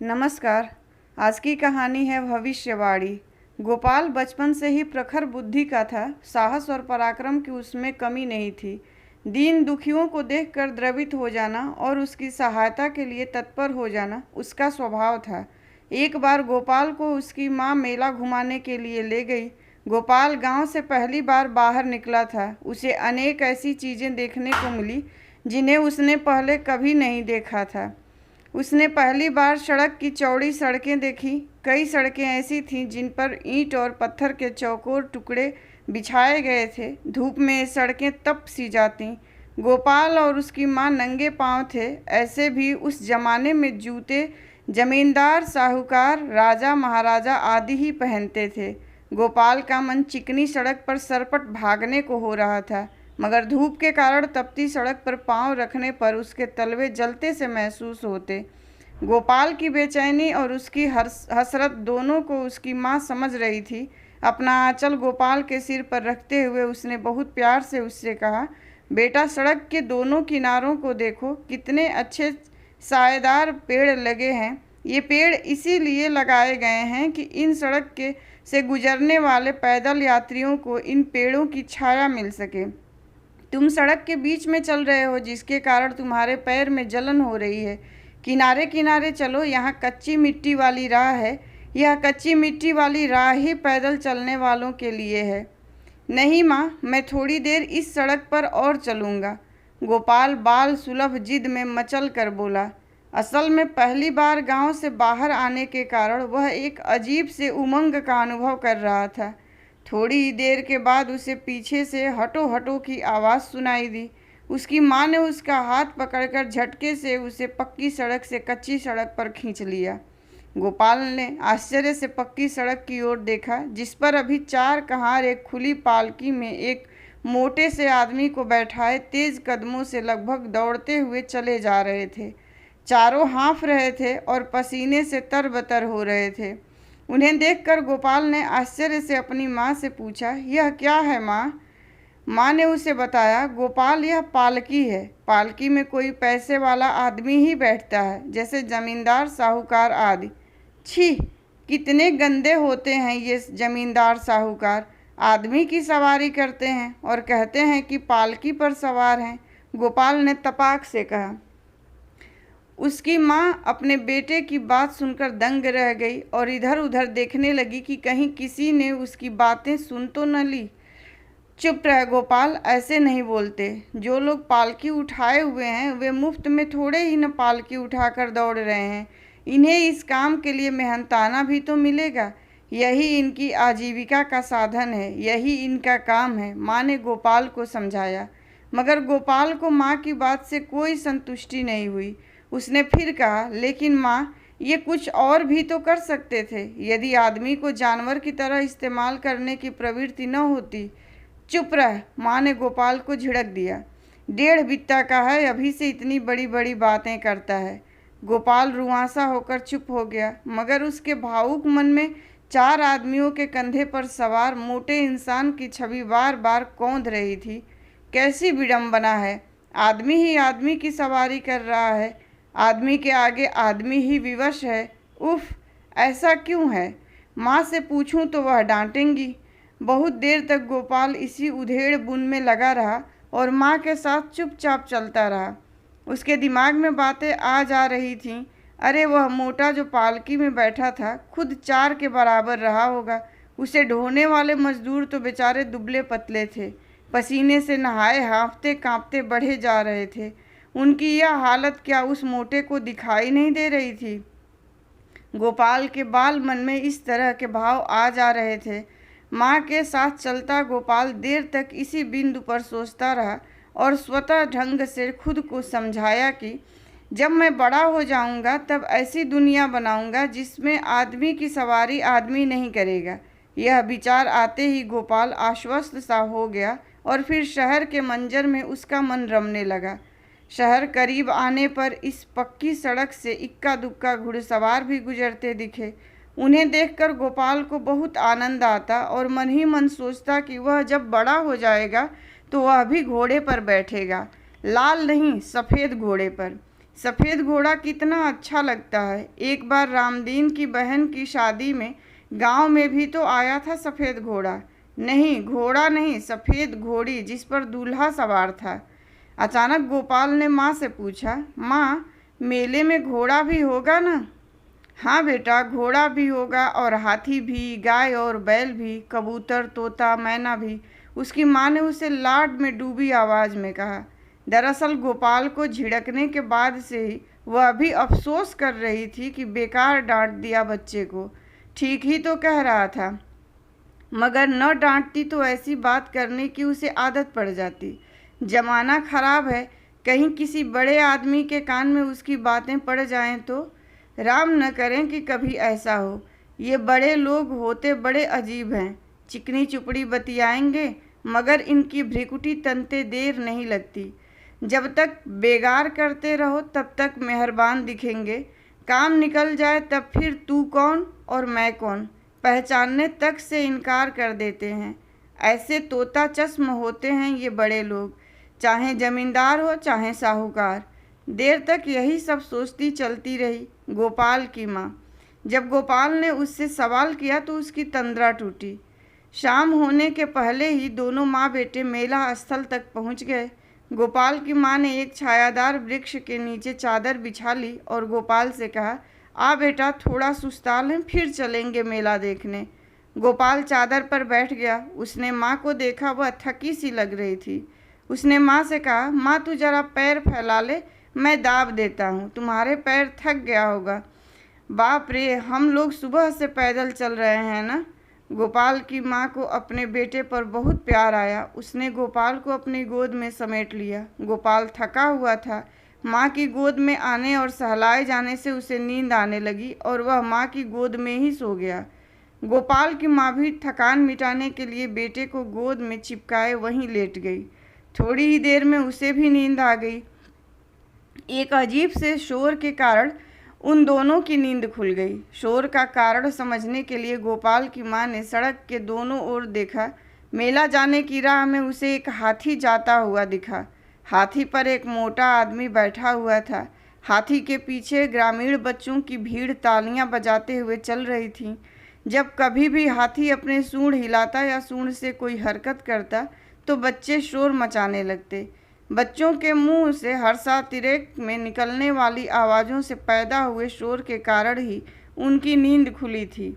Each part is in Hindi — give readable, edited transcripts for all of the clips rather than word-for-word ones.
नमस्कार। आज की कहानी है भविष्यवाणी। गोपाल बचपन से ही प्रखर बुद्धि का था। साहस और पराक्रम की उसमें कमी नहीं थी। दीन दुखियों को देखकर द्रवित हो जाना और उसकी सहायता के लिए तत्पर हो जाना उसका स्वभाव था। एक बार गोपाल को उसकी माँ मेला घुमाने के लिए ले गई। गोपाल गांव से पहली बार बाहर निकला था। उसे अनेक ऐसी चीज़ें देखने को मिली जिन्हें उसने पहले कभी नहीं देखा था। उसने पहली बार सड़क की चौड़ी सड़कें देखी। कई सड़कें ऐसी थीं जिन पर ईंट और पत्थर के चौकोर टुकड़े बिछाए गए थे। धूप में सड़कें तप सी जातीं। गोपाल और उसकी माँ नंगे पांव थे। ऐसे भी उस जमाने में जूते जमींदार, साहूकार, राजा, महाराजा आदि ही पहनते थे। गोपाल का मन चिकनी सड़क पर सरपट भागने को हो रहा था, मगर धूप के कारण तपती सड़क पर पांव रखने पर उसके तलवे जलते से महसूस होते। गोपाल की बेचैनी और उसकी हसरत दोनों को उसकी माँ समझ रही थी। अपना आंचल गोपाल के सिर पर रखते हुए उसने बहुत प्यार से उससे कहा, बेटा, सड़क के दोनों किनारों को देखो, कितने अच्छे सायेदार पेड़ लगे हैं। ये पेड़ इसीलिए लगाए गए हैं कि इन सड़क के से गुजरने वाले पैदल यात्रियों को इन पेड़ों की छाया मिल सके। तुम सड़क के बीच में चल रहे हो, जिसके कारण तुम्हारे पैर में जलन हो रही है। किनारे किनारे चलो, यहाँ कच्ची मिट्टी वाली राह है। यह कच्ची मिट्टी वाली राह ही पैदल चलने वालों के लिए है। नहीं माँ, मैं थोड़ी देर इस सड़क पर और चलूँगा। गोपाल बाल सुलभ जिद में मचल कर बोला। असल में पहली बार गांव से बाहर आने के कारण वह एक अजीब से उमंग का अनुभव कर रहा था। थोड़ी ही देर के बाद उसे पीछे से हटो हटो की आवाज़ सुनाई दी। उसकी माँ ने उसका हाथ पकड़कर झटके से उसे पक्की सड़क से कच्ची सड़क पर खींच लिया। गोपाल ने आश्चर्य से पक्की सड़क की ओर देखा, जिस पर अभी चार कहार एक खुली पालकी में एक मोटे से आदमी को बैठाए तेज कदमों से लगभग दौड़ते हुए चले जा रहे थे। चारों हाँफ रहे थे और पसीने से तरबतर हो रहे थे। उन्हें देखकर गोपाल ने आश्चर्य से अपनी माँ से पूछा, यह क्या है माँ? माँ ने उसे बताया, गोपाल, यह पालकी है। पालकी में कोई पैसे वाला आदमी ही बैठता है, जैसे जमींदार, साहूकार आदि। छी, कितने गंदे होते हैं ये जमींदार साहूकार। आदमी की सवारी करते हैं और कहते हैं कि पालकी पर सवार हैं। गोपाल ने तपाक से कहा। उसकी माँ अपने बेटे की बात सुनकर दंग रह गई और इधर उधर देखने लगी कि कहीं किसी ने उसकी बातें सुन तो न ली। चुप रह गोपाल, ऐसे नहीं बोलते। जो लोग पालकी उठाए हुए हैं वे मुफ्त में थोड़े ही न पालकी उठाकर दौड़ रहे हैं। इन्हें इस काम के लिए मेहनताना भी तो मिलेगा। यही इनकी आजीविका का साधन है, यही इनका काम है, माँ ने गोपाल को समझाया। मगर गोपाल को माँ की बात से कोई संतुष्टि नहीं हुई। उसने फिर कहा, लेकिन माँ, ये कुछ और भी तो कर सकते थे। यदि आदमी को जानवर की तरह इस्तेमाल करने की प्रवृत्ति न होती। चुप रह, माँ ने गोपाल को झिड़क दिया। 1.5 बित्ता का है, अभी से इतनी बड़ी बड़ी बातें करता है। गोपाल रुआंसा होकर चुप हो गया, मगर उसके भावुक मन में 4 आदमियों के कंधे पर सवार मोटे इंसान की छवि बार बार कौंध रही थी। कैसी विडंबना है! आदमी ही आदमी की सवारी कर रहा है। आदमी के आगे आदमी ही विवश है। उफ, ऐसा क्यों है? माँ से पूछूं तो वह डांटेंगी। बहुत देर तक गोपाल इसी उधेड़ बुन में लगा रहा और माँ के साथ चुपचाप चलता रहा। उसके दिमाग में बातें आ जा रही थीं। अरे, वह मोटा जो पालकी में बैठा था खुद 4 के बराबर रहा होगा। उसे ढोने वाले मजदूर तो बेचारे दुबले पतले थे, पसीने से नहाए हाँफते कांपते बढ़े जा रहे थे। उनकी यह हालत क्या उस मोटे को दिखाई नहीं दे रही थी? गोपाल के बाल मन में इस तरह के भाव आ जा रहे थे। माँ के साथ चलता गोपाल देर तक इसी बिंदु पर सोचता रहा और स्वतः ढंग से खुद को समझाया कि जब मैं बड़ा हो जाऊंगा तब ऐसी दुनिया बनाऊंगा जिसमें आदमी की सवारी आदमी नहीं करेगा। यह विचार आते ही गोपाल आश्वस्त सा हो गया और फिर शहर के मंजर में उसका मन रमने लगा। शहर करीब आने पर इस पक्की सड़क से इक्का दुक्का घुड़सवार भी गुजरते दिखे। उन्हें देखकर गोपाल को बहुत आनंद आता और मन ही मन सोचता कि वह जब बड़ा हो जाएगा तो वह भी घोड़े पर बैठेगा। लाल नहीं, सफ़ेद घोड़े पर। सफ़ेद घोड़ा कितना अच्छा लगता है। एक बार रामदीन की बहन की शादी में गांव में भी तो आया था सफ़ेद घोड़ा। नहीं, घोड़ा नहीं, सफ़ेद घोड़ी जिस पर दूल्हा सवार था। अचानक गोपाल ने माँ से पूछा, माँ, मेले में घोड़ा भी होगा ना? हाँ बेटा, घोड़ा भी होगा और हाथी भी, गाय और बैल भी, कबूतर, तोता, मैना भी, उसकी माँ ने उसे लाड में डूबी आवाज़ में कहा। दरअसल गोपाल को झिड़कने के बाद से ही वह अभी अफसोस कर रही थी कि बेकार डांट दिया बच्चे को। ठीक ही तो कह रहा था, मगर न डांटती तो ऐसी बात करने की उसे आदत पड़ जाती। जमाना खराब है, कहीं किसी बड़े आदमी के कान में उसकी बातें पड़ जाएं तो। राम न करें कि कभी ऐसा हो। ये बड़े लोग होते बड़े अजीब हैं, चिकनी चुपड़ी बतियाएंगे, मगर इनकी भ्रिकुटी तनते देर नहीं लगती। जब तक बेगार करते रहो तब तक मेहरबान दिखेंगे, काम निकल जाए तब फिर तू कौन और मैं कौन पहचानने तक से इनकार कर देते हैं। ऐसे तोता चश्म होते हैं ये बड़े लोग, चाहे जमींदार हो चाहे साहूकार। देर तक यही सब सोचती चलती रही गोपाल की माँ। जब गोपाल ने उससे सवाल किया तो उसकी तंद्रा टूटी। शाम होने के पहले ही दोनों माँ बेटे मेला स्थल तक पहुँच गए। गोपाल की माँ ने एक छायादार वृक्ष के नीचे चादर बिछा ली और गोपाल से कहा, आ बेटा, थोड़ा सुस्ताल हैं, फिर चलेंगे मेला देखने। गोपाल चादर पर बैठ गया। उसने माँ को देखा, वह थकी सी लग रही थी। उसने माँ से कहा, माँ तू जरा पैर फैला ले, मैं दाब देता हूँ, तुम्हारे पैर थक गया होगा। बाप रे, हम लोग सुबह से पैदल चल रहे हैं ना। गोपाल की माँ को अपने बेटे पर बहुत प्यार आया। उसने गोपाल को अपनी गोद में समेट लिया। गोपाल थका हुआ था। माँ की गोद में आने और सहलाए जाने से उसे नींद आने लगी और वह माँ की गोद में ही सो गया। गोपाल की माँ भी थकान मिटाने के लिए बेटे को गोद में चिपकाए वहीं लेट गई। थोड़ी ही देर में उसे भी नींद आ गई। एक अजीब से शोर के कारण उन दोनों की नींद खुल गई। शोर का कारण समझने के लिए गोपाल की माँ ने सड़क के दोनों ओर देखा। मेला जाने की राह में उसे एक हाथी जाता हुआ दिखा। हाथी पर एक मोटा आदमी बैठा हुआ था। हाथी के पीछे ग्रामीण बच्चों की भीड़ तालियां बजाते हुए चल रही थी। जब कभी भी हाथी अपने सूंड हिलाता या सूंड से कोई हरकत करता तो बच्चे शोर मचाने लगते। बच्चों के मुंह से हर्षातिरेक में निकलने वाली आवाज़ों से पैदा हुए शोर के कारण ही उनकी नींद खुली थी।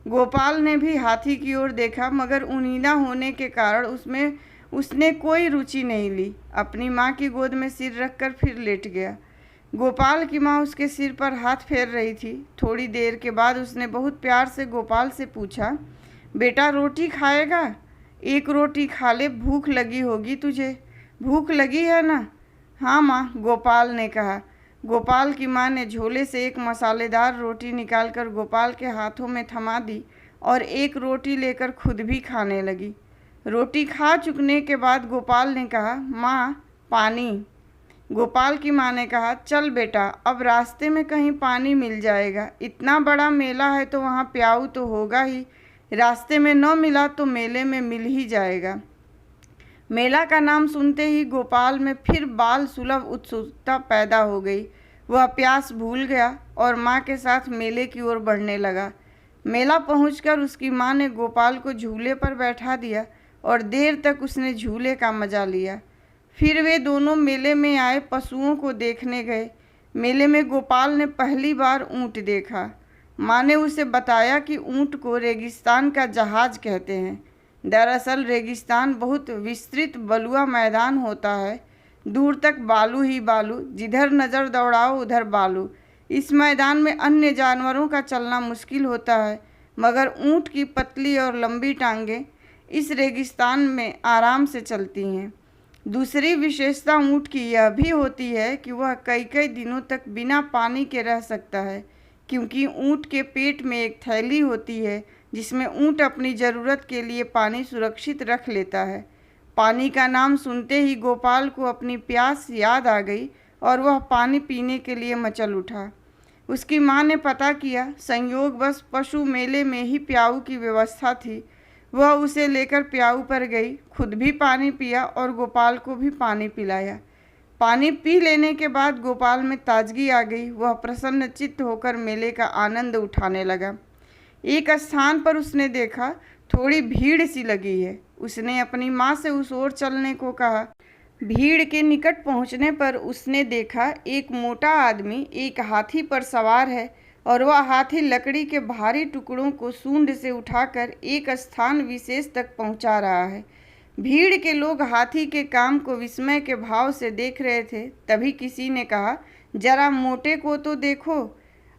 गोपाल ने भी हाथी की ओर देखा, मगर उनींदा होने के कारण उसने कोई रुचि नहीं ली। अपनी माँ की गोद में सिर रखकर फिर लेट गया। गोपाल की माँ उसके सिर पर हाथ फेर रही थी। थोड़ी देर के बाद उसने बहुत प्यार से गोपाल से पूछा, बेटा रोटी खाएगा? एक रोटी खा ले, भूख लगी होगी तुझे। भूख लगी है ना? हाँ माँ, गोपाल ने कहा। गोपाल की माँ ने झोले से एक मसालेदार रोटी निकालकर गोपाल के हाथों में थमा दी और एक रोटी लेकर खुद भी खाने लगी। रोटी खा चुकने के बाद गोपाल ने कहा, माँ पानी। गोपाल की माँ ने कहा, चल बेटा, अब रास्ते में कहीं पानी मिल जाएगा। इतना बड़ा मेला है तो वहाँ प्याऊ तो होगा ही। रास्ते में न मिला तो मेले में मिल ही जाएगा। मेला का नाम सुनते ही गोपाल में फिर बाल सुलभ उत्सुकता पैदा हो गई। वह प्यास भूल गया और माँ के साथ मेले की ओर बढ़ने लगा। मेला पहुंचकर उसकी माँ ने गोपाल को झूले पर बैठा दिया और देर तक उसने झूले का मजा लिया। फिर वे दोनों मेले में आए पशुओं को देखने गए। मेले में गोपाल ने पहली बार ऊँट देखा। माँ ने उसे बताया कि ऊँट को रेगिस्तान का जहाज कहते हैं। दरअसल रेगिस्तान बहुत विस्तृत बलुआ मैदान होता है। दूर तक बालू ही बालू, जिधर नज़र दौड़ाओ उधर बालू। इस मैदान में अन्य जानवरों का चलना मुश्किल होता है, मगर ऊँट की पतली और लंबी टांगें इस रेगिस्तान में आराम से चलती हैं। दूसरी विशेषता ऊँट की यह भी होती है कि वह कई कई दिनों तक बिना पानी के रह सकता है, क्योंकि ऊँट के पेट में एक थैली होती है जिसमें ऊँट अपनी ज़रूरत के लिए पानी सुरक्षित रख लेता है। पानी का नाम सुनते ही गोपाल को अपनी प्यास याद आ गई और वह पानी पीने के लिए मचल उठा। उसकी माँ ने पता किया, संयोगवश पशु मेले में ही प्याऊ की व्यवस्था थी। वह उसे लेकर प्याऊ पर गई, खुद भी पानी पिया और गोपाल को भी पानी पिलाया। पानी पी लेने के बाद गोपाल में ताजगी आ गई। वह प्रसन्न चित्त होकर मेले का आनंद उठाने लगा। एक स्थान पर उसने देखा थोड़ी भीड़ सी लगी है। उसने अपनी माँ से उस ओर चलने को कहा। भीड़ के निकट पहुँचने पर उसने देखा एक मोटा आदमी एक हाथी पर सवार है और वह हाथी लकड़ी के भारी टुकड़ों को सूंड से उठाकर एक स्थान विशेष तक पहुँचा रहा है। भीड़ के लोग हाथी के काम को विस्मय के भाव से देख रहे थे। तभी किसी ने कहा, जरा मोटे को तो देखो।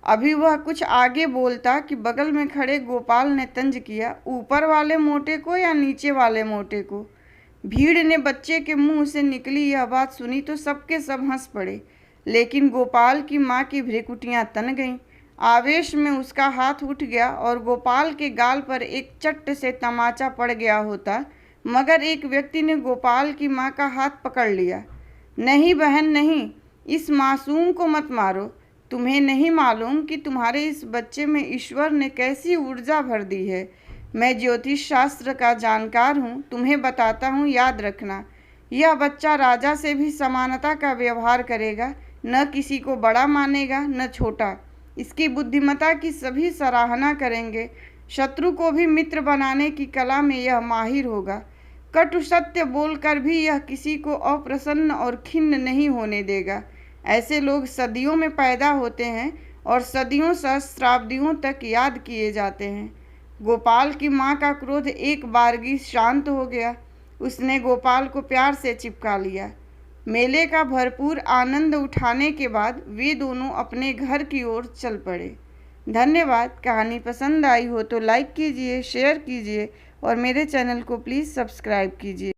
अभी वह कुछ आगे बोलता कि बगल में खड़े गोपाल ने तंज किया, ऊपर वाले मोटे को या नीचे वाले मोटे को। भीड़ ने बच्चे के मुंह से निकली यह बात सुनी तो सबके सब हंस पड़े, लेकिन गोपाल की माँ की भ्रिकुटियाँ तन गईं। आवेश में उसका हाथ उठ गया और गोपाल के गाल पर एक चट्ट से तमाचा पड़ गया होता, मगर एक व्यक्ति ने गोपाल की माँ का हाथ पकड़ लिया। नहीं बहन नहीं, इस मासूम को मत मारो। तुम्हें नहीं मालूम कि तुम्हारे इस बच्चे में ईश्वर ने कैसी ऊर्जा भर दी है। मैं ज्योतिष शास्त्र का जानकार हूँ, तुम्हें बताता हूँ, याद रखना। यह बच्चा राजा से भी समानता का व्यवहार करेगा, न किसी को बड़ा मानेगा न छोटा। इसकी बुद्धिमत्ता की सभी सराहना करेंगे। शत्रु को भी मित्र बनाने की कला में यह माहिर होगा। कटु सत्य बोलकर भी यह किसी को अप्रसन्न और खिन्न नहीं होने देगा। ऐसे लोग सदियों में पैदा होते हैं और सदियों सहस्राब्दियों तक याद किए जाते हैं। गोपाल की माँ का क्रोध एक बारगी शांत हो गया। उसने गोपाल को प्यार से चिपका लिया। मेले का भरपूर आनंद उठाने के बाद वे दोनों अपने घर की ओर चल पड़े। धन्यवाद। कहानी पसंद आई हो तो लाइक कीजिए, शेयर कीजिए और मेरे चैनल को प्लीज़ सब्सक्राइब कीजिए।